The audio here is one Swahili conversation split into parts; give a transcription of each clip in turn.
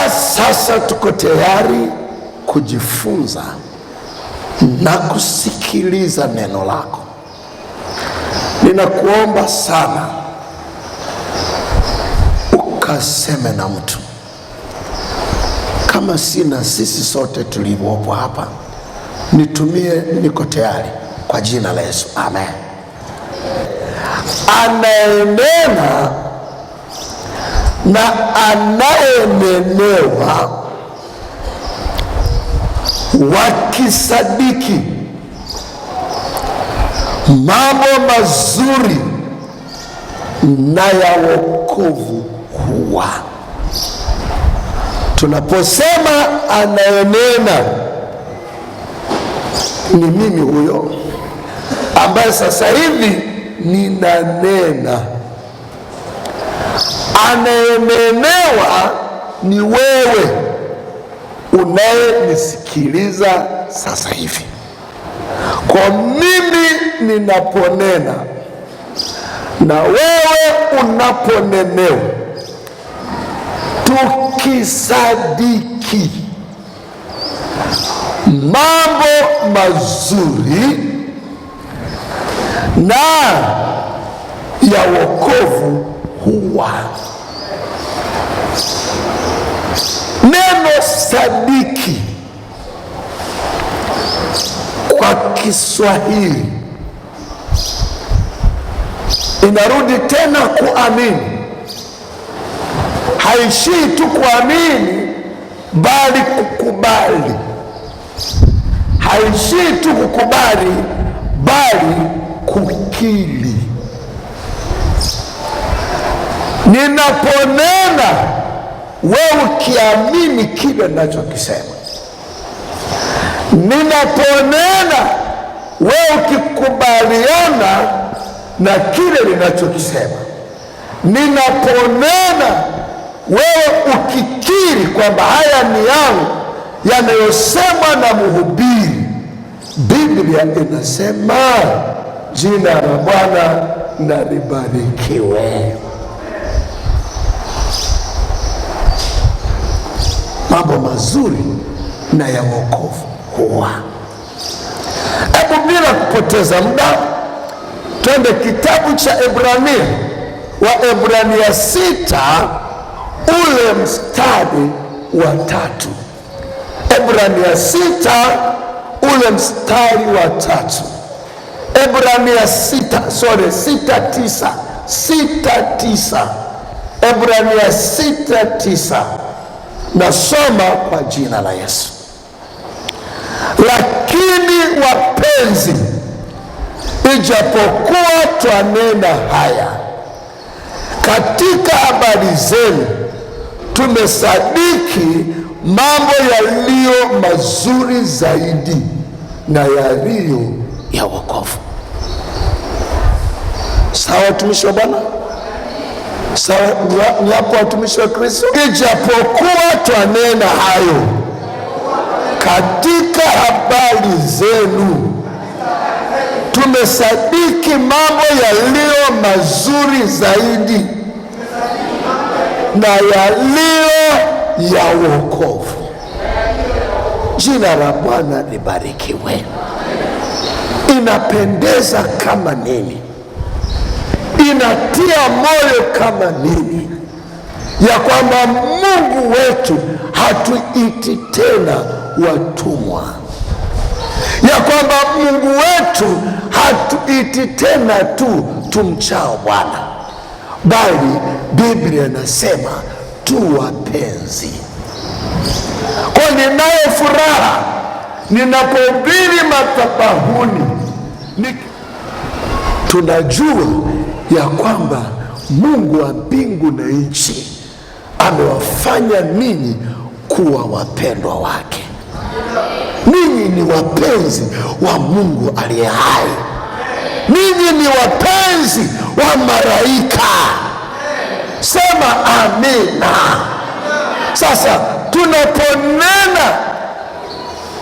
Sasa tuko tayari kujifunza na kusikiliza neno lako. Ninakuomba sana ukaseme na mtu, kama sina sisi sote tuliopo hapa, nitumie, niko tayari kwa jina la Yesu, amen. Anayenena na anayenenewa wakisadiki mambo mazuri na ya wokovu huwa. Tunaposema anayenena, ni mimi huyo ambaye sasa hivi ninanena. Anayenenewa ni wewe unayenisikiliza sasa hivi. Kwa mimi ninaponena na wewe unaponenewa, tukisadiki mambo mazuri na ya wokovu huwa. Neno sadiki kwa Kiswahili inarudi tena kuamini. Haishii tu kuamini, bali kukubali. Haishii tu kukubali, bali kukiri. Ninaponena, wewe ukiamini kile ninachokisema. Ninaponena, wewe ukikubaliana na kile ninachokisema. Ninaponena, wewe ukikiri kwamba haya ni yangu yanayosemwa na mhubiri. Biblia inasema jina la Bwana na libarikiwe. Mambo mazuri na ya wokovu huwa. Hebu bila kupoteza muda, twende kitabu cha Ebrania, Waebrania 6 ule mstari wa 3. Ebrania 6 ule mstari wa 3. Ebrania 6:9. Ebrania 6:9. Nasoma kwa jina la Yesu. Lakini wapenzi, ijapokuwa twanena haya katika habari zenu, tumesadiki mambo yaliyo mazuri zaidi na yaliyo ya wokovu. Sawa, watumishi wa Bwana? Sawa, ni hapo watumishi wa Kristo? Ijapokuwa twanena hayo katika habari zenu, tumesadiki mambo yaliyo mazuri zaidi na yaliyo ya wokovu. Jina la Bwana libarikiwe. Inapendeza kama nini, inatia moyo kama nini, ya kwamba Mungu wetu hatuiti tena watumwa, ya kwamba Mungu wetu hatuiti tena tu tumchao Bwana, bali Biblia inasema tu wapenzi. Kwa ninayo furaha ninapohubiri madhabahuni, tunajua ya kwamba Mungu wa mbingu na nchi amewafanya ninyi kuwa wapendwa wake. Ninyi ni wapenzi wa Mungu aliye hai. Ninyi ni wapenzi wa malaika. Sema amina. Sasa tunaponena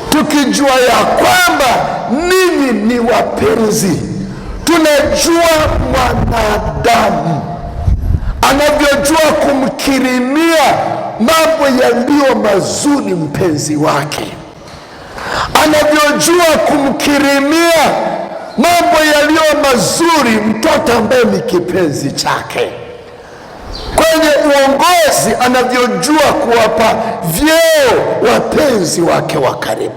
tukijua ya kwamba ninyi ni wapenzi, tunajua mwanadamu anavyojua kumkirimia mambo yaliyo mazuri mpenzi wake, anavyojua kumkirimia mambo yaliyo mazuri mtoto ambaye ni kipenzi chake, kwenye uongozi anavyojua kuwapa vyeo wapenzi wake wa karibu.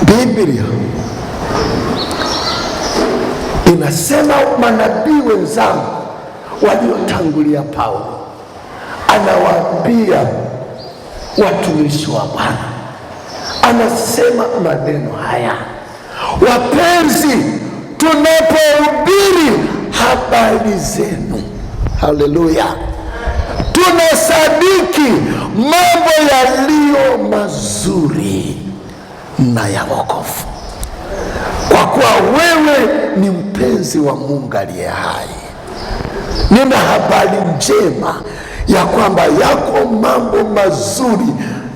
Biblia inasema manabii wenzangu waliotangulia Paulo, anawaambia watumishi wa Bwana, anasema maneno haya: wapenzi, tunapohubiri habari zenu, haleluya, tunasadiki mambo yaliyo mazuri na ya wokovu. Kwa kwa kuwa wewe ni mpenzi wa Mungu aliye hai. Nina habari njema ya kwamba yako mambo mazuri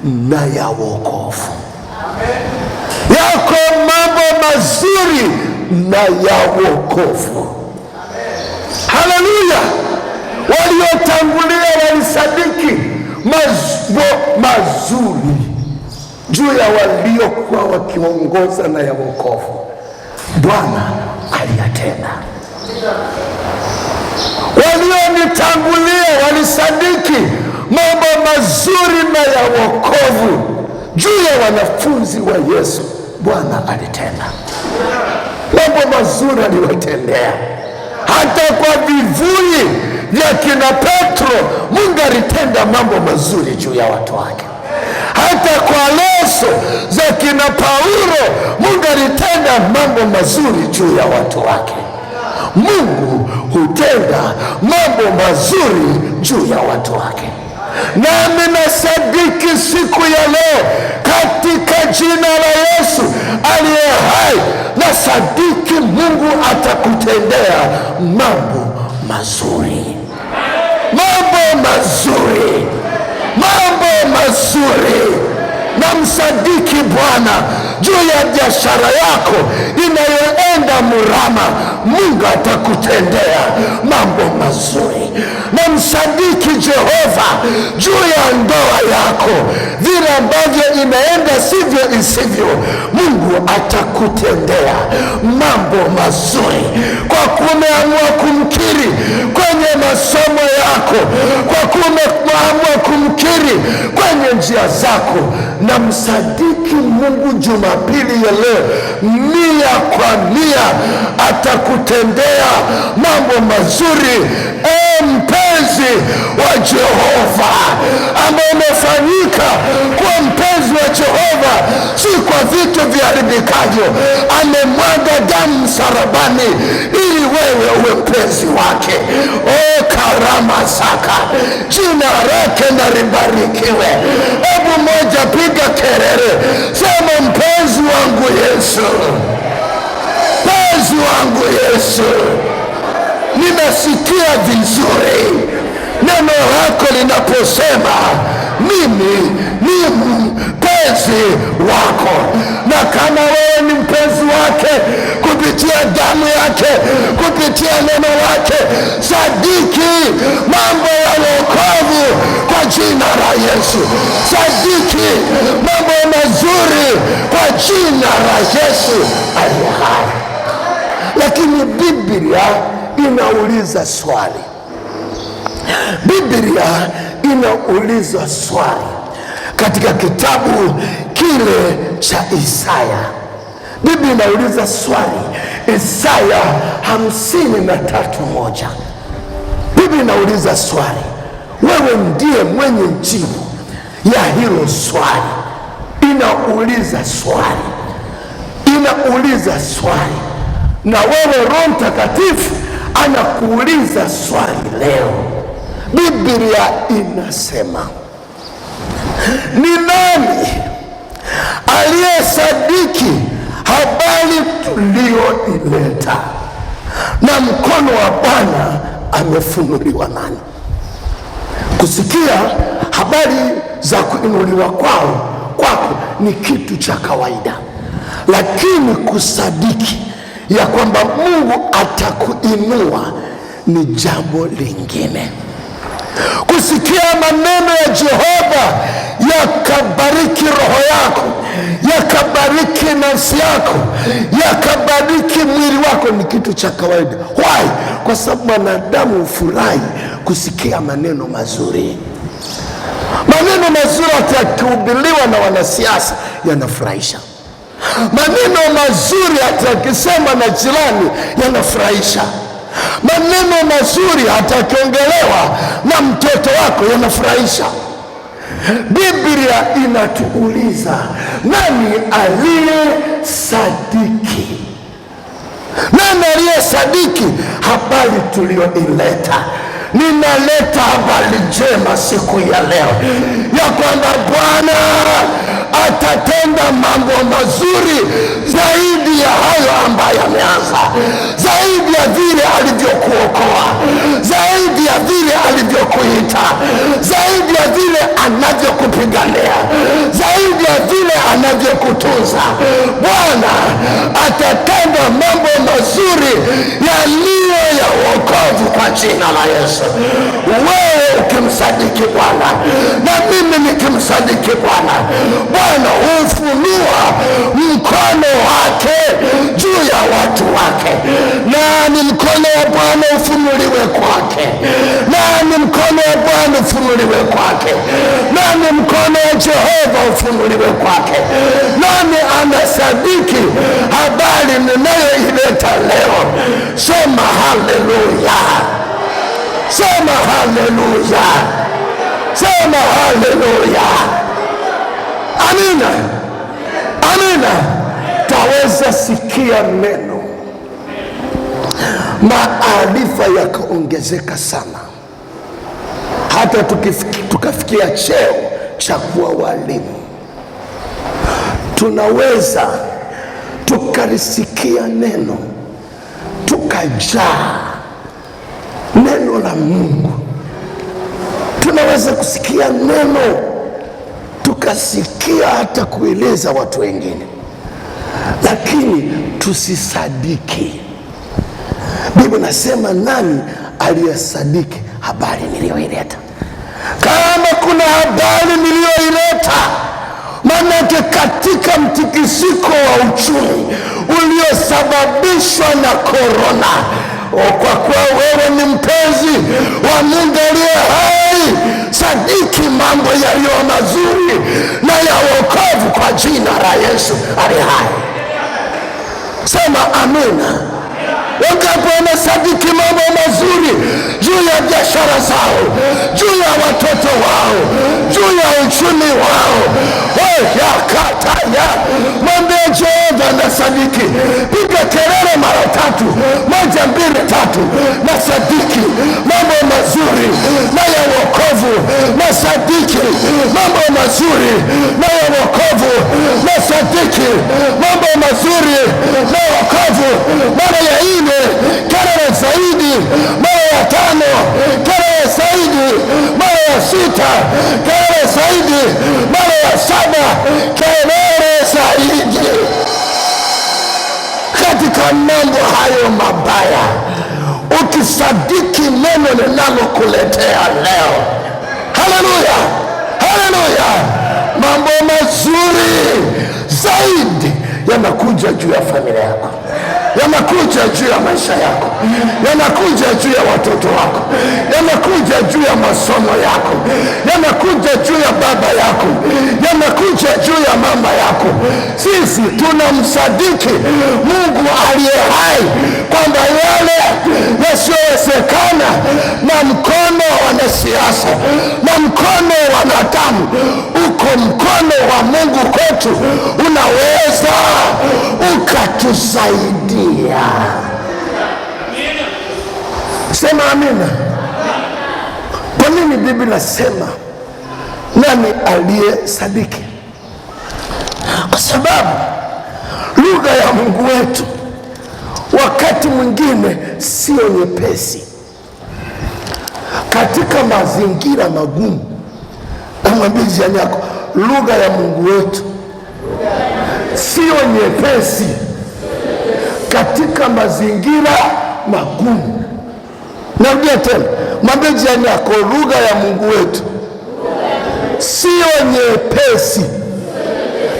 na ya wokovu. Yako mambo mazuri na ya wokovu. Haleluya! Waliotangulia walisadiki mambo mazuri juu ya waliokuwa wakiongoza na ya wokovu. Bwana aliyatenda. Walionitangulia walisadiki mambo mazuri na ya wokovu juu ya wanafunzi wa Yesu. Bwana alitenda mambo mazuri, aliwatendea. Hata kwa vivuli vya kina Petro, Mungu alitenda mambo mazuri juu ya watu wake. Hata kwa leso za kina Paulo, Mungu alitenda mambo mazuri juu ya watu wake. Mungu hutenda mambo mazuri juu ya watu wake. Nami nasadiki siku ya leo katika jina la Yesu aliye hai, nasadiki Mungu atakutendea mambo mazuri. Mambo mazuri. Mambo mazuri. Namsadiki Bwana juu ya biashara yako inayoenda murama. Mungu atakutendea mambo mazuri. Namsadiki Jehova juu ya ndoa yako, vile ambavyo inaenda sivyo isivyo, Mungu atakutendea mambo mazuri. Kwa kumeamua kumkiri kwenye masomo yako, kwa kumeamua kumkiri kwenye njia zako, namsadiki Mungu Jumapili ya leo 100% atakutendea mambo mazuri. Mpenzi wa Jehova ambaye umefanyika kuwa mpenzi wa Jehova si kwa vitu viharibikavyo. Amemwaga damu msalabani ili wewe uwe mpenzi wake. Karama saka, jina lake na libarikiwe. Hebu moja piga kelele, sema mpenzi wangu Yesu, mpenzi wangu Yesu. Ninasikia vizuri neno lako linaposema mimi ni mpenzi wako, na kama wewe ni mpenzi wake kupitia damu yake, kupitia neno lake, sadiki mambo ya wokovu kwa jina la Yesu. Sadiki mambo mazuri kwa jina la Yesu aliye hai. Lakini Biblia inauliza swali. Biblia inauliza swali katika kitabu kile cha Isaya. Biblia inauliza swali, Isaya 53:1. Biblia inauliza swali, wewe ndiye mwenye jibu ya hilo swali. Inauliza swali, inauliza swali, na wewe Roho Mtakatifu anakuuliza swali leo. Biblia inasema, ni nani aliyesadiki habari tulioileta, na mkono wa Bwana amefunuliwa nani? Kusikia habari za kuinuliwa kwako ni kitu cha kawaida, lakini kusadiki ya kwamba Mungu atakuinua ni jambo lingine. Kusikia maneno ya Jehova yakabariki roho yako, yakabariki nafsi yako, yakabariki mwili wako ni kitu cha kawaida. Why? Kwa sababu wanadamu hufurahi kusikia maneno mazuri. Maneno mazuri yakihubiriwa na wanasiasa yanafurahisha. Maneno mazuri hata yakisema na jirani yanafurahisha. Maneno mazuri hata yakiongelewa na mtoto wako yanafurahisha. Biblia inatuuliza, nani aliyesadiki? Nani aliyesadiki habari tulioileta? Ninaleta habari njema siku ya leo ya kwamba Bwana atatenda mambo mazuri zaidi zaidi ya hayo ambayo ameanza, zaidi ya vile alivyokuokoa, zaidi ya vile alivyokuita, zaidi ya vile anavyokupigania, zaidi ya vile anavyokutunza. Bwana atatenda mambo mazuri yaliyo ya wokovu kwa jina la Yesu. Wewe ukimsadiki Bwana na mimi nikimsadiki Bwana, Bwana hufunua mkono wake juu ya watu wake. Nani mkono wa Bwana ufunuliwe kwake? Nani mkono wa Bwana ufunuliwe kwake? Nani mkono wa Jehova ufunuliwe kwake? Nani anasadiki habari ninayoileta leo? Sema haleluya, sema haleluya, sema haleluya. Amina, amina. Taweza sikia neno, maarifa yakaongezeka sana, hata tukafikia cheo cha kuwa walimu. Tunaweza tukalisikia neno, tukajaa neno la Mungu. Tunaweza kusikia neno, tukasikia hata kueleza watu wengine, lakini tusisadiki. Biblia nasema, nani aliyesadiki habari niliyoileta? Kama kuna habari niliyoileta, manake katika mtikisiko wa uchumi uliosababishwa na korona, kwa kuwa wewe ni mpenzi wa Mungu aliye hai, sadiki mambo yaliyo mazuri na ya wokovu kwa jina la Yesu aliye hai. Sema amina. Wangapi wanasadiki mambo mazuri juu ya biashara zao, juu ya watoto wao, juu ya uchumi wao? Yakataya, mwambie Jehova nasadiki. Piga kelele mara 3, 1, 2, 3. Nasadiki mambo mazuri na ya wokovu, nasadiki mambo mazuri na ya wokovu, nasadiki mambo mazuri na wokovu. Mara ya 4, kelele zaidi. Mara ya 5, kelele zaidi. Mara ya 6, kelele zaidi. Mara ya 7, kelele zaidi. Katika mambo hayo mabaya, ukisadiki neno ninalokuletea leo, haleluya, haleluya, mambo mazuri zaidi yanakuja juu ya familia yako, yanakuja juu ya maisha yako, yanakuja juu ya watoto wako, yanakuja juu ya masomo yako, yanakuja juu ya baba yako, yanakuja juu ya mama yako. Sisi tunamsadiki Mungu aliye hai kwamba yale yasiyowezekana na mkono wa wanasiasa na mkono wa wanadamu, uko mkono wa Mungu kwetu unaweza ukatusaidia. Sema amina. Kwa nini Biblia nasema nani aliye sadiki? Kwa sababu lugha ya Mungu wetu wakati mwingine sio nyepesi. Katika mazingira magumu, namwambia jirani yako, lugha ya Mungu wetu sio nyepesi. Katika mazingira magumu, narudia tena, mwambie jirani yako, lugha ya Mungu wetu sio nyepesi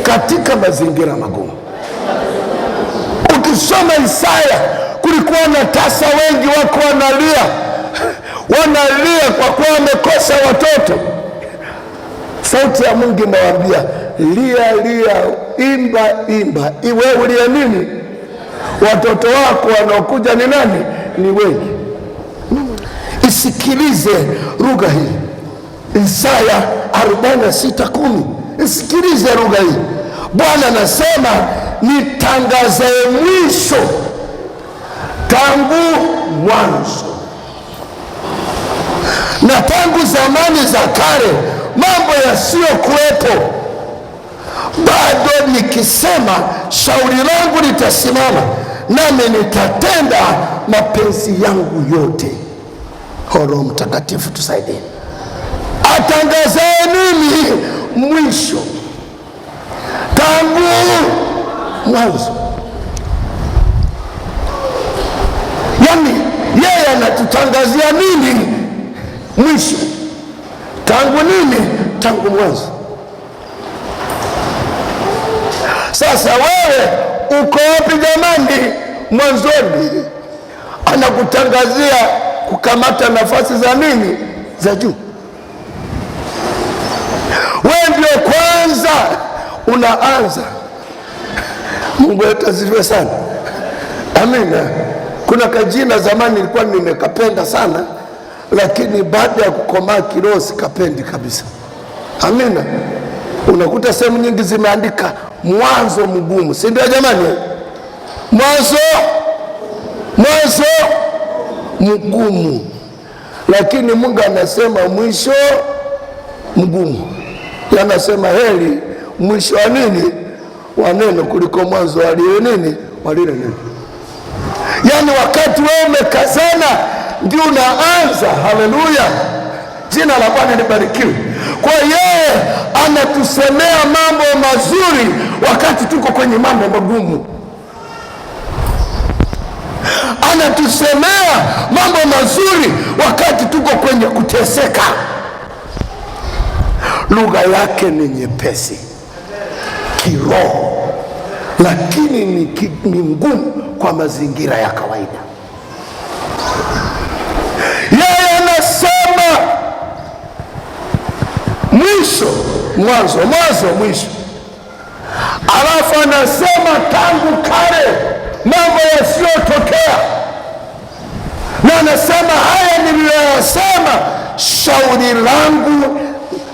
katika mazingira magumu. Ukisoma Isaya, kulikuwa na tasa wengi wako wanalia kwa kuwa wamekosa watoto. Sauti ya Mungu inawaambia, lia lia, imba imba. Iwe ulia nini? Watoto wako wanaokuja ni nani? Ni wengi. Isikilize lugha hii, Isaya 46:10. Isikilize lugha hii. Bwana anasema, nitangaze mwisho tangu mwanzo, na tangu zamani za kale mambo yasiyokuwepo, bado nikisema shauri langu litasimama, nami nitatenda mapenzi yangu yote. Roho Mtakatifu tusaidie. Atangazaye nini mwisho tangu mwanzo. Yani yeye anatutangazia nini mwisho tangu nini, tangu mwanzo. Sasa wewe uko wapi jamani? Mwanzoni anakutangazia kukamata nafasi za nini, za juu. Wewe ndio kwanza unaanza. Mungu wetu asifiwe sana. Amina. Kuna kajina zamani nilikuwa nimekapenda sana, lakini baada ya kukomaa kiroho sikapendi kabisa. Amina. Unakuta sehemu nyingi zimeandika mwanzo mgumu, si ndio jamani? Mwanzo mgumu, lakini Mungu anasema mwisho mgumu. Anasema heri mwisho wa nini, wa neno, kuliko mwanzo wa lile neno. Yani wakati wewe umekazana ndio unaanza. Haleluya, jina la Bwana libarikiwe. Kwa yeye anatusemea mambo mazuri wakati tuko kwenye mambo magumu. Anatusemea mambo mazuri wakati tuko kwenye kuteseka. Lugha yake ni nyepesi kiroho, lakini ni ngumu kwa mazingira ya kawaida. Yeye anasema mwisho mwanzo, mwisho. Alafu anasema tangu kale, mambo yasiyotokea. Na anasema haya niliyoyasema, shauri langu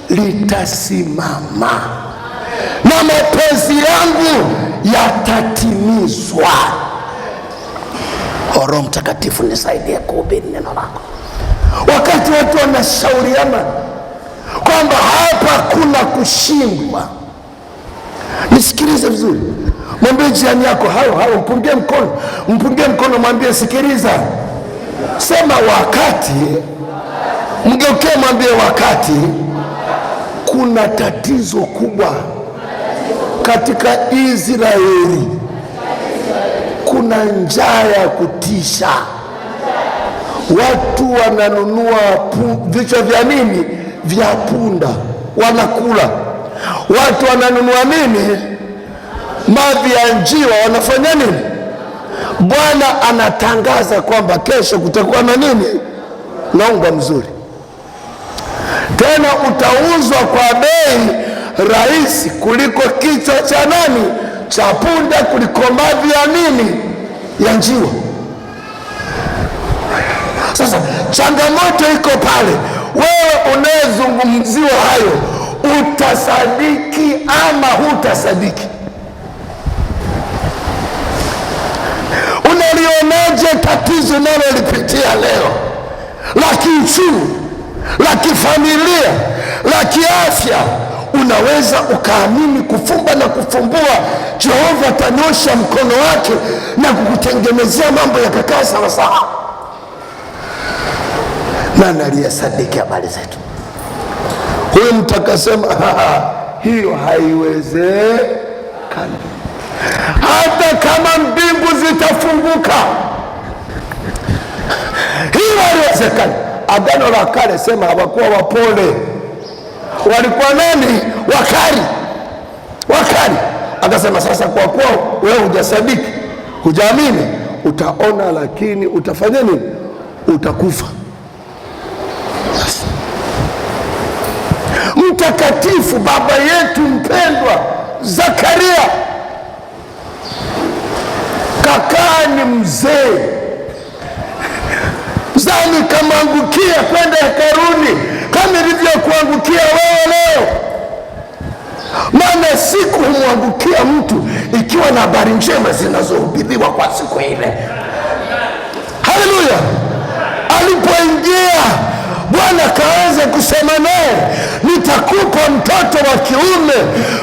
litasimama na mapenzi yangu yatatimizwa. Roho Mtakatifu nisaidie kuhubiri neno lako. Wakati watu wanashauriana kwamba hapa kuna kushindwa, nisikilize vizuri. Mwambie jirani yako hao, mpungie mkono, mwambie sikiliza. Sema wakati, mgeukie mwambie wakati kuna tatizo kubwa katika Israeli. Kuna njaa ya kutisha. Watu wananunua vichwa vya nini, vya punda, wanakula. Watu wananunua nini, mavi ya njiwa, wanafanya nini? Bwana anatangaza kwamba kesho kutakuwa na nini, na unga mzuri, tena utauzwa kwa bei rahisi kuliko kichwa cha nani, cha punda, kuliko mavi ya nini, ya njiwa. Sasa changamoto iko pale, wewe unayezungumziwa hayo, utasadiki ama hutasadiki? Unalionaje tatizo nalolipitia leo, la kiuchumi, la kifamilia, la kiafya? Unaweza ukaamini kufumba na kufumbua, Jehova atanyosha mkono wake na kukutengenezea mambo yakakaa sawa sawa. Nani aliyesadiki habari zetu? Huyu mtakasema hiyo haiwezekani. Hata kama mbingu zitafunguka, hiyo haiwezekani. Agano la Kale sema hawakuwa wapole, walikuwa nani? Wakali. Akasema sasa, kwa kuwa wewe hujasadiki, hujaamini, utaona, lakini utafanya nini? Utakufa. Mtakatifu baba yetu mpendwa Zakaria, kakaa ni mzee, zani kamwangukia kwenda hekaluni kama ilivyokuangukia wewe leo. Maana siku humwangukia mtu ikiwa na habari njema zinazohubiriwa kwa siku ile. Haleluya! Alipoingia, Bwana Bwana kaanza kusema naye, nitakupa mtoto wa kiume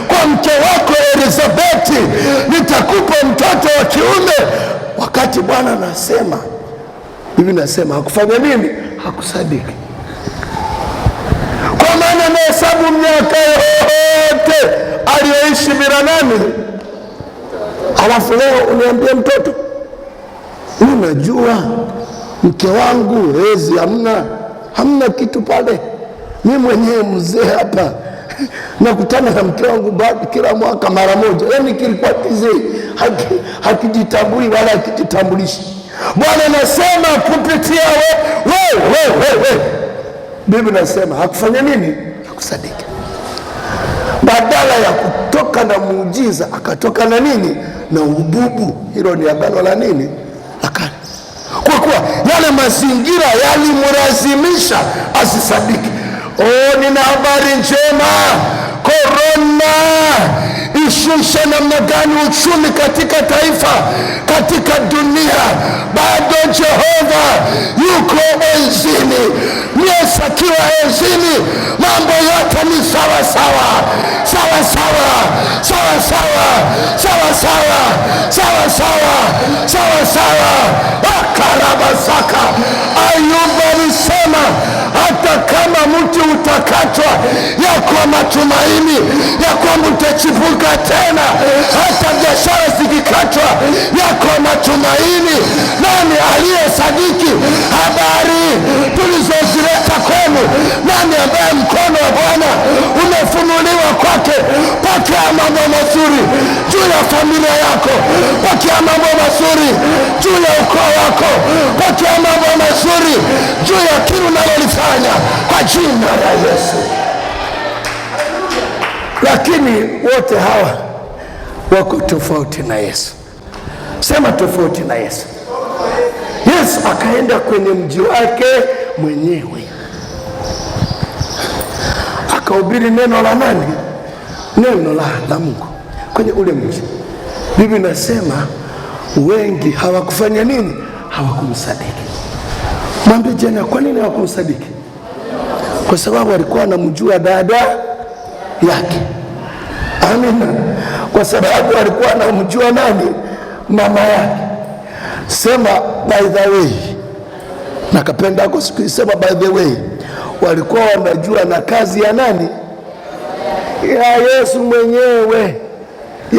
kwa mke wako Elizabeti, nitakupa mtoto wa kiume. Wakati Bwana anasema, Biblia inasema hakufanya nini? Hakusadiki. Kwa maana nahesabu miaka yote aliyoishi bila nani, alafu leo uniambie mtoto. Unajua mke wangu hezi, hamna kitu pale. Mimi mwenyewe mzee hapa nakutana na mke wangu kila mwaka mara moja, yaani kilikuwa kizee hakijitambui wala hakijitambulishi. Bwana anasema kupitia wewe. Biblia inasema hakufanya nini? Hakusadiki. Badala ya kutoka na muujiza akatoka na nini? Na ububu. Hilo ni agano la nini? La kale. Kwa kuwa yale mazingira yalimlazimisha asisadiki. Nina habari njema. Korona ishusha namna gani uchumi katika taifa, katika dunia, bado Jehova yuko enzini. Yesu akiwa enzini, mambo yote ni sawa sawa. Akarabasaka. Ayubu alisema hata kama mti utakatwa, yako matumaini ya kwamba utachipuka tena. Hata biashara zikikatwa, yako matumaini. Nani aliyesadiki habari tulizozileta kwenu? Nani ambaye mkono wa Bwana umefunuliwa kwake? Pokea mambo mazuri juu ya familia yako, pokea mambo mazuri juu ya ukoo wako, pokea mambo mazuri juu ya kile unalolifanya kwa jina la Yesu. Lakini wote hawa wako tofauti na Yesu. Sema tofauti na Yesu. Yesu akaenda kwenye mji wake mwenyewe, akahubiri neno la nani? Neno la Mungu kwenye ule mji. Biblia inasema wengi hawakufanya nini? Hawakumsadiki. Mwambie jana, kwa nini hawakumsadiki? Kwa sababu walikuwa wanamjua dada yake. Amina. Kwa sababu walikuwa wanamjua nani? Mama yake. Sema by the way. Nakapenda ako sema by the way. Walikuwa wanajua na kazi ya nani? Ya Yesu mwenyewe,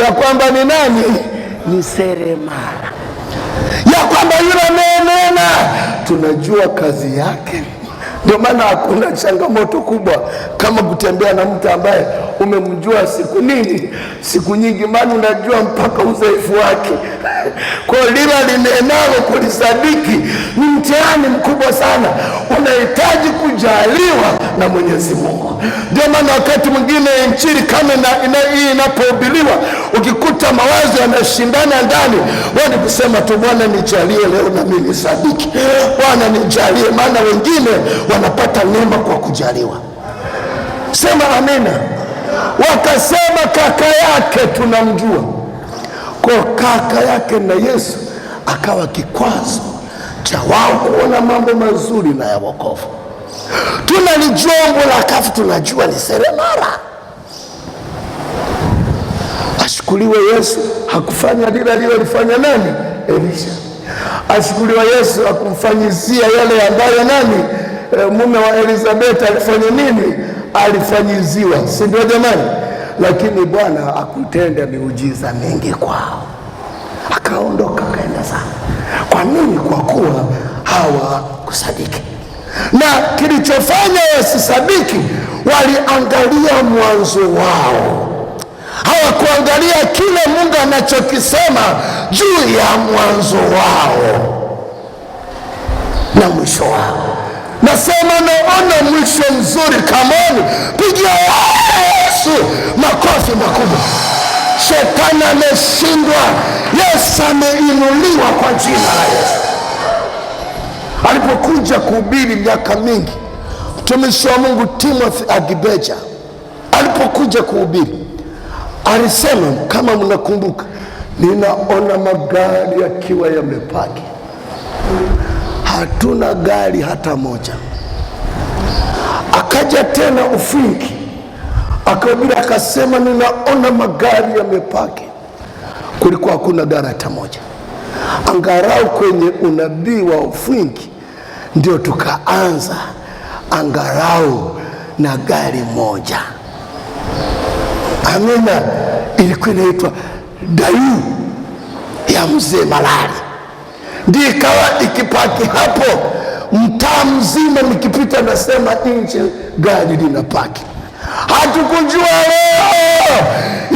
ya kwamba ni nani? Ni seremala, ya kwamba yule anayenena tunajua kazi yake. Ndio maana hakuna changamoto kubwa kama kutembea na mtu ambaye umemjua siku nyingi, maana unajua mpaka udhaifu wake. Kwa lile linenalo kulisadiki ni mtihani mkubwa sana, unahitaji kujaliwa na Mwenyezi Mungu. Ndio maana wakati mwingine injili kama hii inapohubiriwa, ukikuta mawazo yanashindana ndani, wewe kusema tu Bwana nijalie leo na mimi nisadiki. Bwana nijalie, maana wengine wanapata neema kwa kujaliwa. Sema amina. Wakasema kaka yake tunamjua. Kwa kaka yake na Yesu akawa kikwazo cha wao kuona mambo mazuri na ya wokovu. Tunalijua umbo la kafu, tunajua ni seremala. Ashukuriwe Yesu hakufanya lile alilofanya nani? Elisha. Ashukuriwe Yesu hakumfanyizia yale ambayo nani? Mume wa Elizabeth alifanya nini? Alifanyiziwa, si ndio jamani? Lakini Bwana akutenda miujiza mingi kwao, akaondoka akaenda sana. Kwa nini? Kwa kuwa hawakusadiki. Na kilichofanya wasisadiki, waliangalia mwanzo wao, hawakuangalia kile Mungu anachokisema juu ya mwanzo wao na mwisho wao. Nasema naona mwisho mzuri. Kamoni, pigia Yesu makofi makubwa. Shetani ameshindwa, Yesu ameinuliwa kwa jina la Yesu. Alipokuja kuhubiri miaka mingi, mtumishi wa Mungu Timothy Agibeja alipokuja kuhubiri, alisema kama mnakumbuka, ninaona magari yakiwa yamepaki, hatuna gari hata moja. Akaja tena Ufinki, akahubiri akasema, ninaona magari yamepaki. Kulikuwa hakuna gari hata moja. Angalau kwenye unabii wa Ufinki ndio tukaanza angalau na gari moja. Amina. Ilikuwa inaitwa Dayu ya Mzee Malali, ndio ikawa ikipaki hapo mtaa mzima. Nikipita nasema nje gari linapaki. Hatukujua leo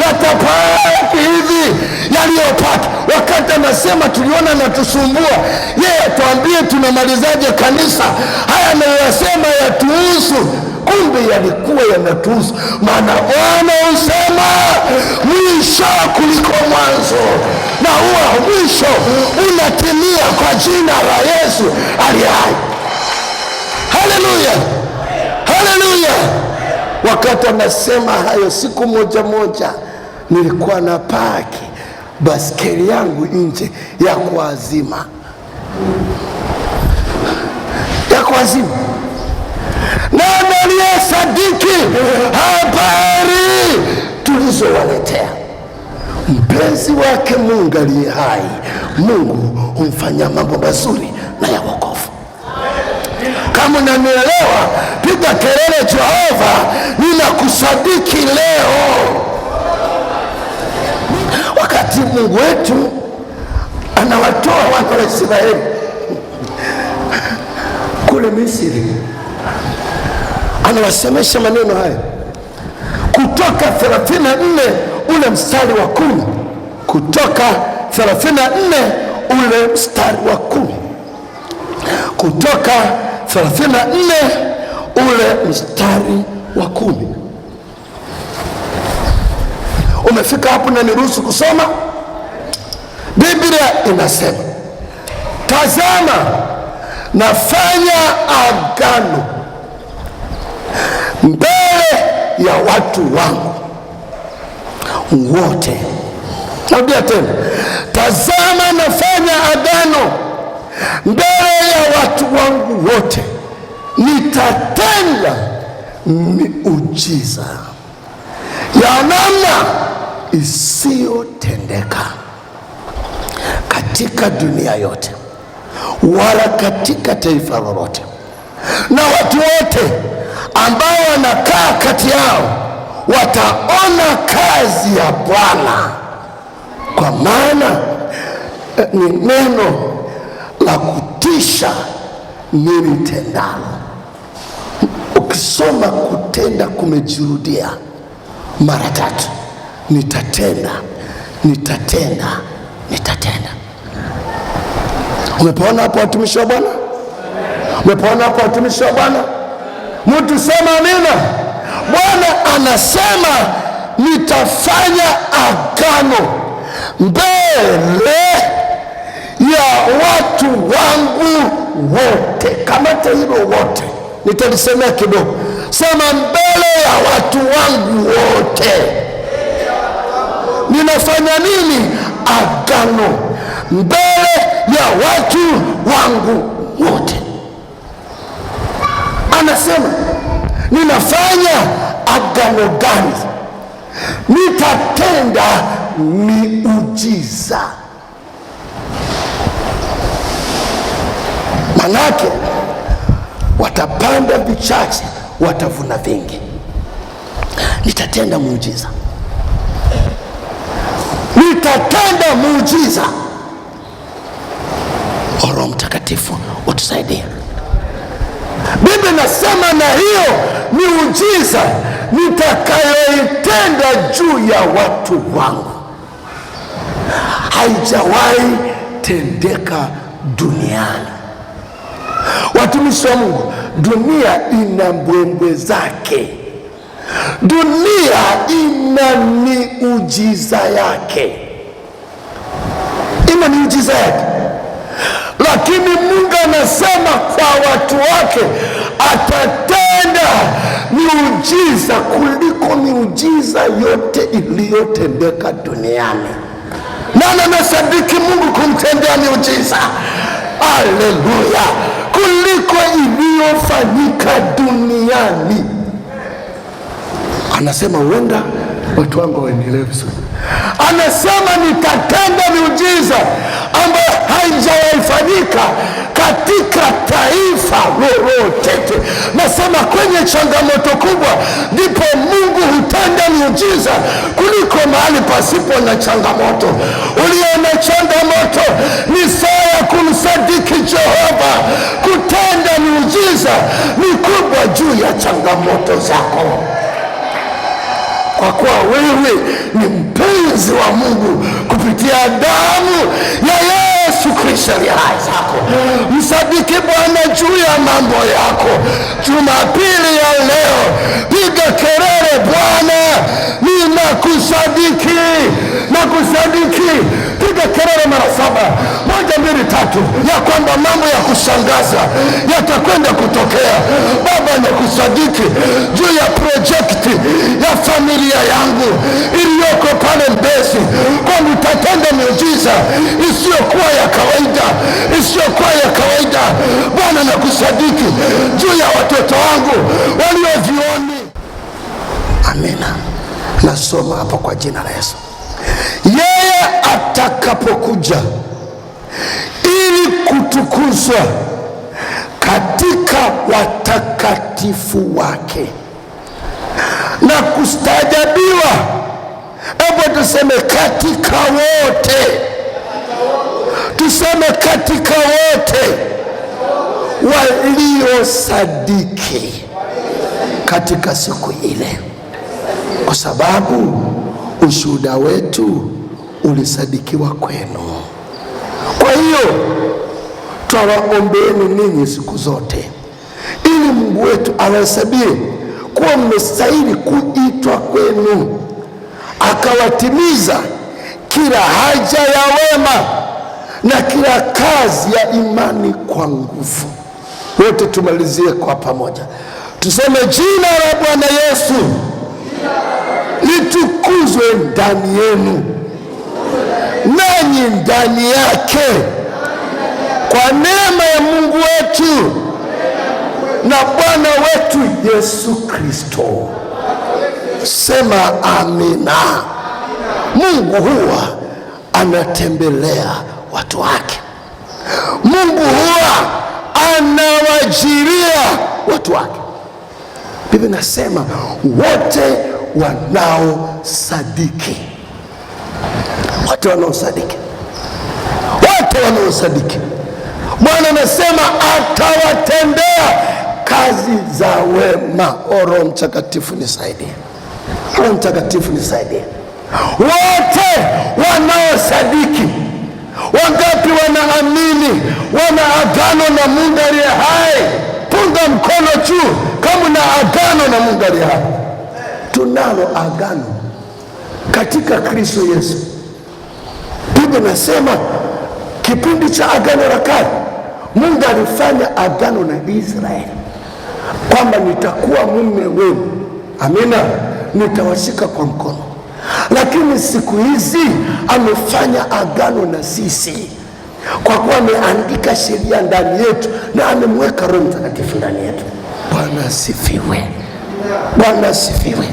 yatapaki hivi yaliyopaki. Wakati anasema tuliona na tusumbua, yeye tuambie tunamalizaje kanisa, haya anayosema yatuhusu. Kumbe yalikuwa yanatuhusu, maana Bwana husema mwisho kuliko mwanzo, na huo mwisho unatimia kwa jina la Yesu aliye hai. Haleluya, haleluya. Wakati anasema hayo, siku moja nilikuwa na paki baskeli yangu nje ya kuazima, na aliyesadiki habari tulizowaletea. Mpenzi wake Mungu aliye hai, Mungu humfanya mambo mazuri na ya wokovu. Kama unanielewa, piga kelele, Jehova ninakusadiki leo. Wakati Mungu wetu anawatoa wana wa Israeli kule Misri, anawasemesha maneno haya. Kutoka 34 ule mstari wa 10. Kutoka 34 ule mstari wa 10. Kutoka 34 ule mstari wa 10. Umefika hapo na niruhusu kusoma. Biblia inasema, tazama nafanya agano mbele ya watu wangu wote. Narudia tena, tazama nafanya agano mbele ya watu wangu wote, nitatenda miujiza ya namna isiyotendeka katika dunia yote, wala katika taifa lolote, na watu wote ambao wanakaa kati yao wataona kazi ya Bwana, kwa maana ni neno la kutisha nilitendalo. Ukisoma kutenda kumejirudia mara 3. Nitatenda, nitatenda, nitatenda. Umepaona hapo watumishi wa Bwana? Umepaona hapo watumishi wa Bwana? Mtu sema amina. Bwana anasema nitafanya agano mbele ya watu wangu wote. Kamata hilo wote, nitalisemea kidogo. Sema mbele ya watu wangu wote. Ninafanya nini? Agano mbele ya watu wangu wote. Anasema ninafanya agano gani? Nitatenda miujiza. Manake watapanda vichache, watavuna vingi. Nitatenda muujiza, nitatenda muujiza. Roho Mtakatifu utusaidie. Biblia inasema na hiyo miujiza nitakayoitenda juu ya watu wangu haijawahi tendeka duniani. Watumishi wa Mungu, dunia ina mbwembwe zake, dunia ina miujiza yake, ina miujiza yake. Lakini Mungu anasema kwa watu wake atatenda miujiza kuliko miujiza yote iliyotendeka duniani. Nani anasadiki Mungu kumtendea miujiza? Haleluya! kuliko iliyofanyika duniani. Anasema huenda watu wangu waendelee vizuri. Anasema nitatenda miujiza ambayo haijawahi fanyika katika taifa lolote. Nasema kwenye changamoto kubwa ndipo Mungu hutenda miujiza kuliko mahali pasipo na changamoto. Ulio na changamoto ni saa ya kumsadiki Jehova. Kutenda miujiza ni kubwa juu ya changamoto zako, kwa kuwa wewe ni mpenzi wa Mungu kupitia damu ya Yesu Kristo aliye hai zako. Msadiki Bwana juu ya mambo yako. Jumapili ya leo piga kelele, Bwana ninakusadiki, nakusadiki. Piga kelele mara 7, 1, 2, 3, ya kwamba mambo ya kushangaza yatakwenda kutokea. Baba, nakusadiki juu ya projekti ya familia yangu iliyoko pale Mbezi, kwa nitatenda miujiza isiyokuwa ya kawaida, isiyokuwa ya kawaida. Bwana, nakusadiki juu ya watoto wangu waliovioni. Amina. Nasoma hapo kwa jina la Yesu. Yeye atakapokuja ili kutukuzwa katika watakatifu wake na kustajabiwa, hebu tuseme katika wote, tuseme katika wote waliosadiki katika siku ile, kwa sababu ushuhuda wetu ulisadikiwa kwenu. Kwa hiyo twawaombeeni ninyi siku zote, ili Mungu wetu awahesabie kuwa mmestahili kuitwa kwenu, akawatimiza kila haja ya wema na kila kazi ya imani kwa nguvu. Wote tumalizie kwa pamoja, tuseme jina la Bwana Yesu litukuzwe ndani yenu, nanyi ndani yake, kwa neema ya Mungu wetu na Bwana wetu Yesu Kristo. Sema amina. Mungu huwa anatembelea watu wake. Mungu huwa anawajiria watu wake. Biblia inasema wote wanaosadiki, wote wanaosadiki, wote wanaosadiki. Bwana anasema atawatendea kazi za wema. Roho Mtakatifu nisaidie, Roho Mtakatifu nisaidie. Wote wanaosadiki. Wangapi wanaamini, wana agano na Mungu aliye hai? Punga mkono juu kama na agano na Mungu aliye hai. Tunalo agano katika Kristo Yesu. Biblia inasema kipindi cha agano la kale Mungu alifanya agano na Israeli kwamba nitakuwa mume wenu, amina, nitawashika kwa mkono. Lakini siku hizi amefanya agano na sisi, kwa kuwa ameandika sheria ndani yetu na amemweka Roho Mtakatifu ndani yetu. Bwana asifiwe, Bwana asifiwe.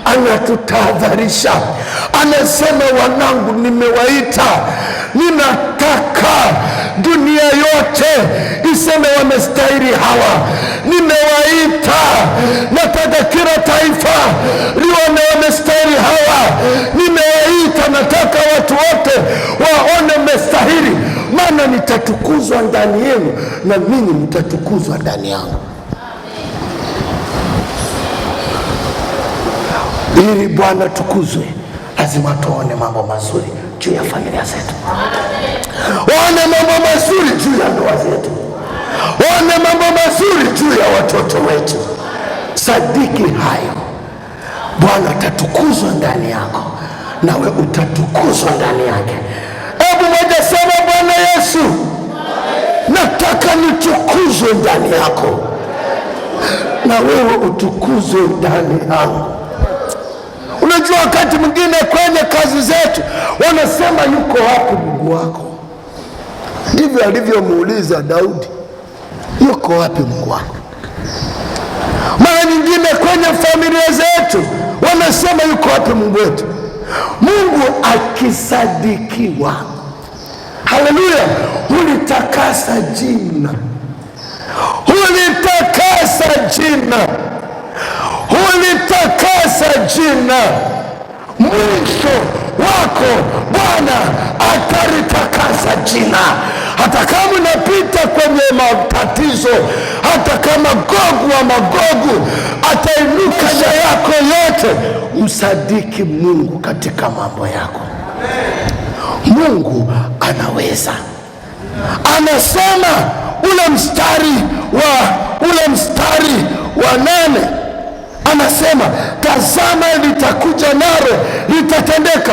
Anatutahadharisha, anasema wanangu, nimewaita, ninataka dunia yote iseme wamestahili hawa. Nimewaita, nataka kila taifa lione wamestahili hawa. Nimewaita, nataka watu wote waone wamestahili, maana nitatukuzwa ndani yenu na ninyi mtatukuzwa ndani yangu. Ili Bwana tukuzwe, lazima tuone mambo mazuri juu ya familia zetu, waone mambo mazuri juu ya ndoa zetu, waone mambo mazuri juu ya watoto wetu. Sadiki hayo, Bwana atatukuzwa ndani yako, nawe utatukuzwa ndani yake. Hebu moja sema, Bwana Yesu, nataka nitukuzwe ndani yako, na wewe utukuzwe ndani yangu. Unajua wakati mwingine kwenye kazi zetu wanasema yuko wapi Mungu wako? Ndivyo alivyomuuliza Daudi. Yuko wapi Mungu wangu? Mara nyingine kwenye familia zetu wanasema yuko wapi Mungu wetu? Mungu akisadikiwa, haleluya, ulitakasa jina, ulitakasa jina, ulitakasa jina. Mwisho wako Bwana atalitakasa jina. Hata kama unapita kwenye matatizo, hata kama Gogu wa Magogu atainuka juu yako yote, msadiki Mungu katika mambo yako. Mungu anaweza. Anasema ule mstari wa 8, anasema tazama litakuja nalo litatendeka,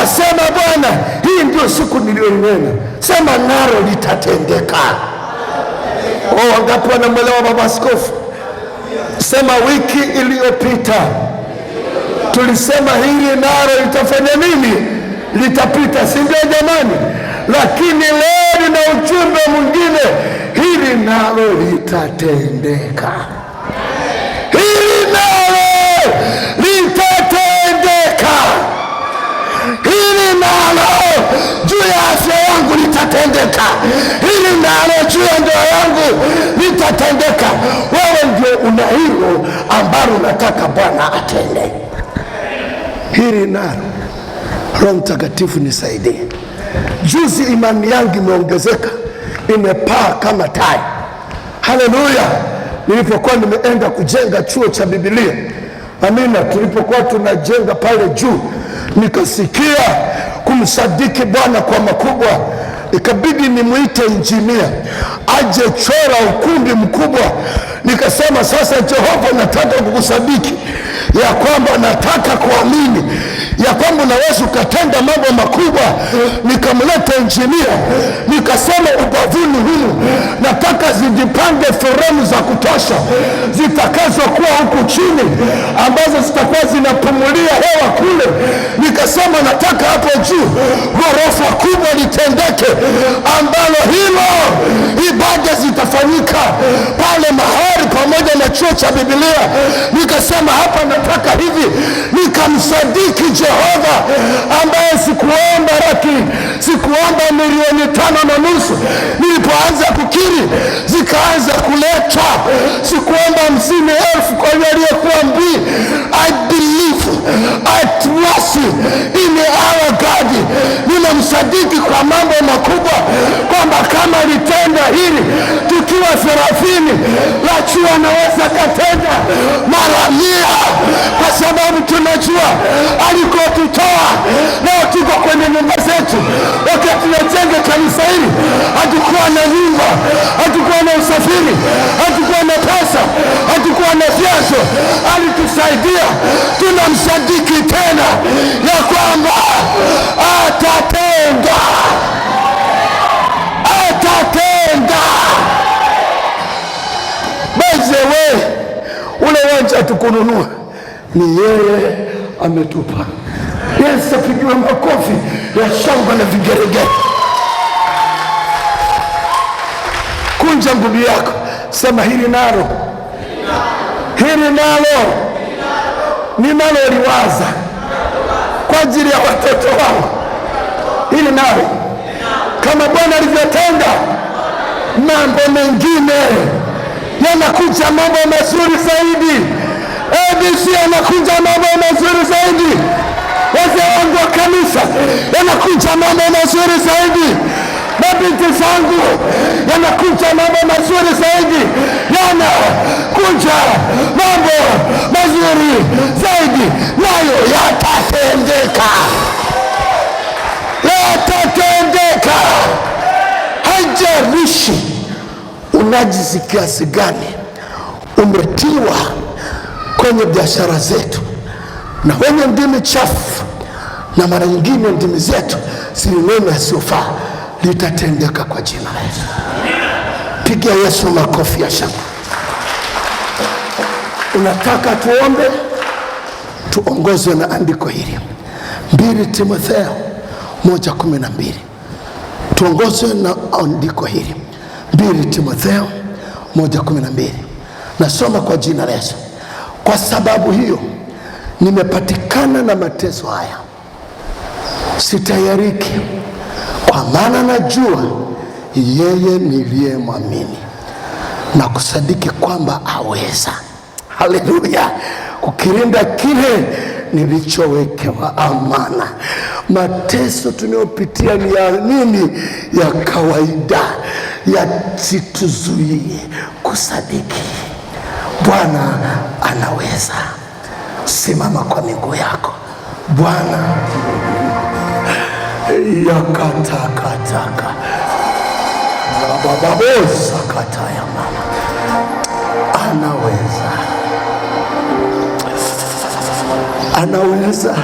asema Bwana, hii ndio siku niliyonena. Sema nalo litatendeka. Wangapi wanamwelewa baba askofu? Sema wiki iliyopita tulisema hili nalo litafanya nini? Litapita, si ndio jamani? Lakini leo nina ujumbe mwingine, hili nalo litatendeka. Hili nalo litatendeka. Hili nalo juu ya afya yangu litatendeka. Hili nalo juu ya ndoa yangu litatendeka. Wewe ndio una hilo ambalo unataka Bwana atende. Hili nalo, Roho Mtakatifu nisaidie. Juzi imani yangu imeongezeka, imepaa kama tai. Haleluya. Nilipokuwa nimeenda kujenga chuo cha Biblia, amina, tulipokuwa tunajenga pale juu, nikasikia kumsadiki Bwana kwa makubwa. Ikabidi nimuite injinia aje chora ukumbi mkubwa. Nikasema sasa, Jehova, nataka kukusadiki ya kwamba nataka kuamini ya kwamba unaweza ukatenda mambo makubwa. Nikamleta injinia, nikasema ubavuni humu nataka zijipange fremu za kutosha zitakazokuwa huku chini, ambazo zitakuwa zinapumulia hewa kule. Nikasema nataka hapo juu ghorofa kubwa litendeke, ambalo hilo ibada zitafanyika pale mahali pamoja na chuo cha Biblia. Nikasema hapa nataka hivi. Nikamsadiki Jehova ambaye sikuomba milioni 5.5. Nilipoanza kukiri zikaanza kuletwa. Sikuomba 50,000 kwa yule aliyekuwa mbii. I believe, I trust in our God. Ninamsadiki kwa mambo makubwa, kwamba kama litenda hili tukiwa 30, la chuo anaweza katenda mara 100, kwa sababu tunajua alikotutoa. Leo tuko kwenye nyumba zetu. Wakati tunajenga kanisa hili hatukuwa na nyumba, hatukuwa na usafiri, hatukuwa na pesa, hatukuwa na vyanzo. Alitusaidia. Tunamsadiki tena ya kwamba atatenda. Atatenda. By the way, ule uwanja tukununua ni yeye ametupa. Yesu apigiwe makofi ya shangwe na vigeregere. Kunja nguvu yako, sema hili nalo, hili nalo ninaloliwaza kwa ajili ya watoto wao. Hili nalo, kama Bwana alivyotenda mambo mengine, yanakuja mambo mazuri zaidi. ABC yanakuja mambo mazuri zaidi. Wazee wangu wa kanisa, yanakuja mambo mazuri zaidi. Mabinti zangu, yanakuja mambo mazuri zaidi. Yanakuja mambo mazuri zaidi, nayo yatatendeka. Yatatendeka. Haijalishi unajisikia kiasi gani umetiwa kwenye biashara zetu na wenye ndimi chafu, na mara nyingine ndimi zetu zinenena yasiyofaa, litatendeka kwa jina la Yesu. Pigia Yesu makofi ya shangwe. Unataka tuombe? Tuongozwe na andiko hili, 2 Timotheo 1:12. Tuongozwe na andiko hili, 2 Timotheo 1:12. Nasoma kwa jina la Yesu. Kwa sababu hiyo nimepatikana na mateso haya, sitayariki, kwa maana najua yeye niliyemwamini na kusadiki kwamba aweza, haleluya, kukirinda kile nilichowekewa amana. Mateso tunayopitia ni ya nini? Ya kawaida, yasituzuie kusadiki Bwana anaweza. Simama kwa miguu yako. Bwana yakatakataka bababosa kata ya mama anaweza, anaweza,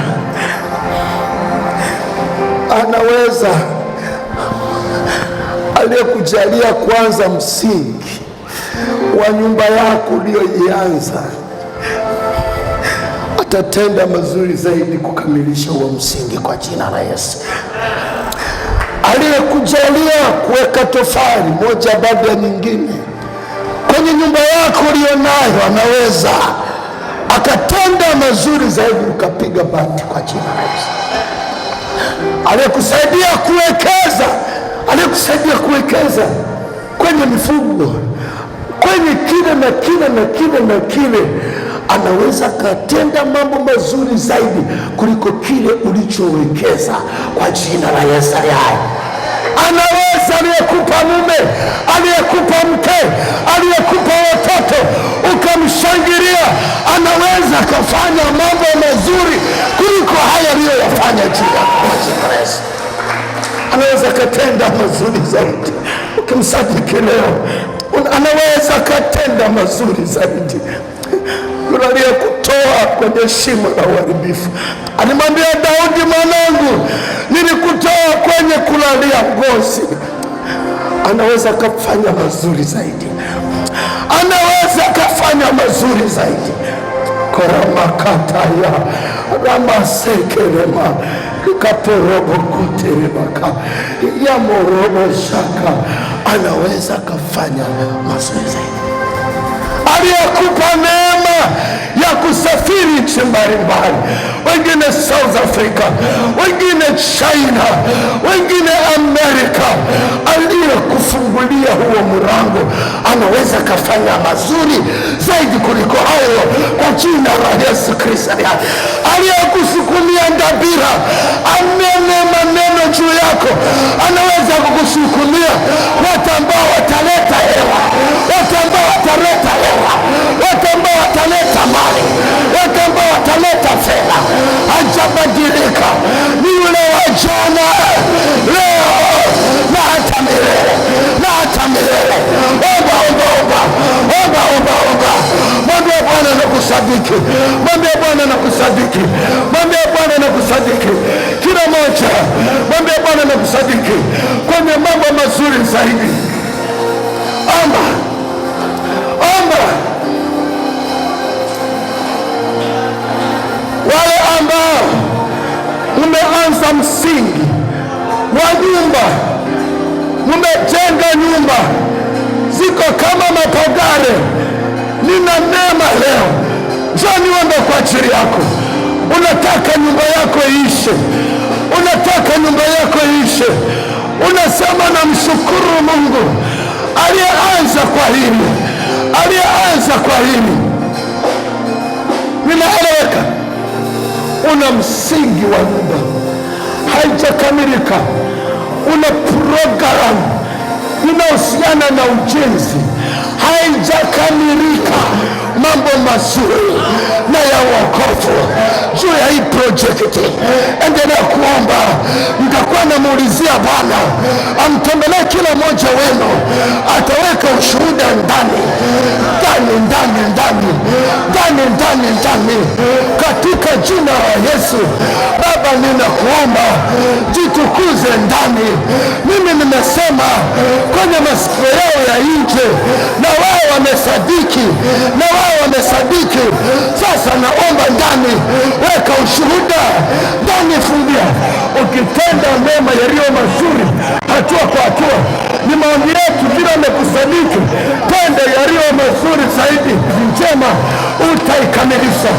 anaweza. Aliyekujalia kwanza msingi wa nyumba yako uliyoianza atatenda mazuri zaidi kukamilisha huo msingi kwa jina la Yesu. Aliyekujalia kuweka tofali moja baada ya nyingine kwenye nyumba yako ulionayo anaweza akatenda mazuri zaidi ukapiga bati kwa jina la Yesu. Aliyekusaidia kuwekeza, aliyekusaidia kuwekeza kwenye mifugo, kwenye kile na kile na kile na kile, anaweza katenda mambo mazuri zaidi kuliko kile ulichowekeza kwa jina la Yesu. Anaweza. Aliyekupa mume, aliyekupa mke, aliyekupa watoto ukamshangilia, anaweza kafanya mambo mazuri kuliko haya aliyoyafanya juu yako kwa jina la Yesu. Anaweza katenda mazuri zaidi ukimsadiki leo. Anaweza katenda mazuri zaidi. Yule aliyekutoa kwenye shimo la uharibifu alimwambia Daudi, mwanangu, nilikutoa kwenye kulalia ngozi. Anaweza kafanya mazuri zaidi, anaweza kafanya mazuri zaidi. Koramakataya ramasekerema kaporobokoterebaka yamorobo shaka, anaweza kafanya mazuri zaidi. Aliyekupa neema ya kusafiri nchi mbalimbali, wengine South Africa, wengine China, wengine Amerika, aliyekufungulia huo mlango anaweza kafanya mazuri zaidi kuliko hayo kwa jina la Yesu Kristo. Aliyekusukumia ndabira anene maneno juu yako anaweza kukusukumia watu ambao wataleta hewa, watu ambao wataleta hewa, watu ambao wataleta mali, watu ambao wataleta fedha. Hajabadilika, ni yule wa jana, leo na hata milele, na hata milele. Omba, omba, omba, omba, omba, omba. Mwambie Bwana nakusadiki, mwambie Bwana nakusadiki, mwambie Bwana nakusadiki. Kila moja mwambie Bwana nakusadiki kwenye mambo mazuri zaidi. Omba, omba. Wale ambao umeanza msingi wa nyumba, umejenga nyumba ziko kama mapagare, nina neema leo. Njoo niombe kwa ajili yako. Unataka nyumba yako iishe, unataka nyumba yako iishe. Unasema namshukuru Mungu aliyeanza kwa hili, aliyeanza kwa hili. Ninaeleweka? Una msingi wa nyumba haijakamilika, una programu inahusiana na ujenzi haijakamilika. Mambo mazuri na ya wokovu juu ya hii projekti, endelea kuomba. Nitakuwa namuulizia Bwana amtembelee kila mmoja wenu, ataweka ushuhuda ndani ndani ndani ndani ndani ndani ndani, katika jina la Yesu. Baba, ninakuomba jitukuze ndani. Mimi nimesema kwenye masikio yao ya nje, na wao wamesadiki, na wao wamesadiki. Sasa naomba ndani, weka ushuhuda ndani, fungia. Ukitenda mema yaliyo mazuri hatua kwa hatua, ni maombi yetu vile amekusadiki, tende njema utaikamilisha.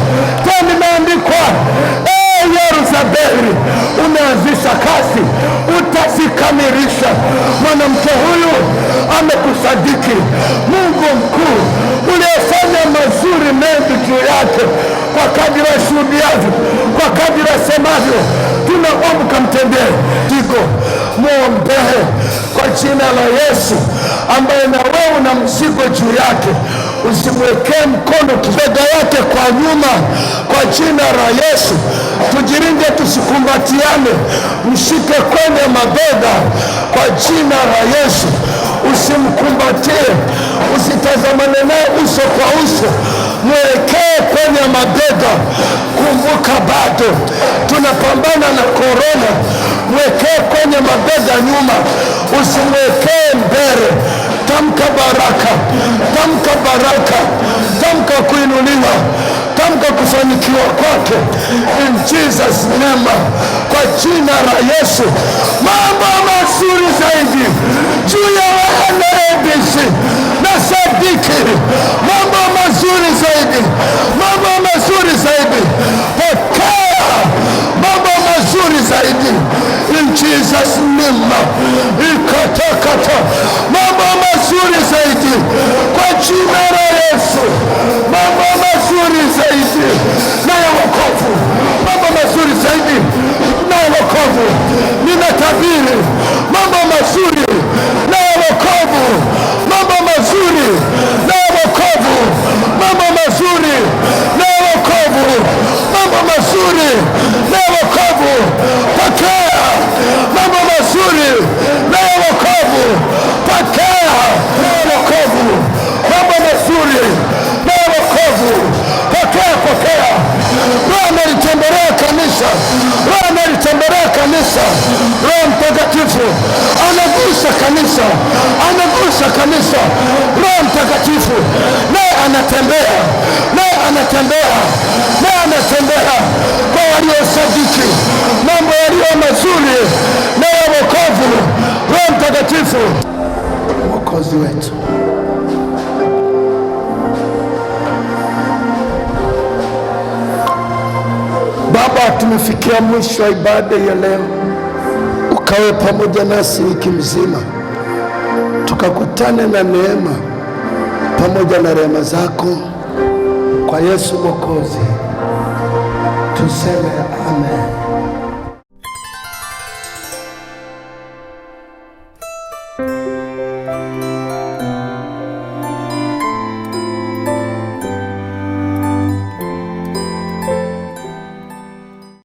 Tena imeandikwa, Yerusalemu, umeanzisha kazi, utazikamilisha. Mwanamke huyu amekusadiki. Mungu mkuu uliyefanya mazuri mengi juu yake, kwa kadiri ya shuhudiavyo, kwa kadiri ya semavyo, tunaomba kamtendee. Tigo muombee kwa jina la Yesu, ambaye na wewe una mzigo juu yake, usimwekee mkono kibega yake kwa nyuma, kwa jina la Yesu. Tujiringe, tusikumbatiane, mshike kwenye mabega kwa jina la Yesu. Usimkumbatie, usitazamane naye uso kwa uso, mwekee kwenye mabega. Kumbuka bado tunapambana na korona, mwekee kwenye mabega nyuma, usimwekee mbele. Tamka baraka, tamka baraka, tamka kuinuliwa, tamka kufanikiwa kwake, in Jesus name, kwa jina la Yesu. Mambo mazuri zaidi juu ya wana ABC na sadiki, mambo mazuri zaidi, mambo mazuri zaidi, pokea mambo mazuri zaidi, in Jesus name. Ikatakata mambo mazuri zaidi kwa jina la Yesu, mambo mazuri zaidi na ya wokovu, mambo mazuri zaidi na ya wokovu. Ninatabiri mambo mazuri na ya wokovu, mambo mazuri na ya wokovu, mambo mazuri na ya wokovu, mambo mazuri na ya wokovu. Pokea mambo mazuri na ya wokovu, pokea wokovu, mambo mazuri na ya wokovu, pokea, pokea. Roho analitembelea kanisa, Roho analitembelea kanisa. Roho Mtakatifu anagusa kanisa, anagusa kanisa. Roho Mtakatifu naye anatembea, naye anatembea, naye anatembea kwa waliosadiki mambo yaliyo mazuri na ya wokovu. Roho Mtakatifu Mwokozi wetu. Baba, tumefikia mwisho wa ibada ya leo. Ukawe pamoja nasi wiki mzima, tukakutane na neema pamoja na rehema zako, kwa Yesu Mwokozi tuseme amen.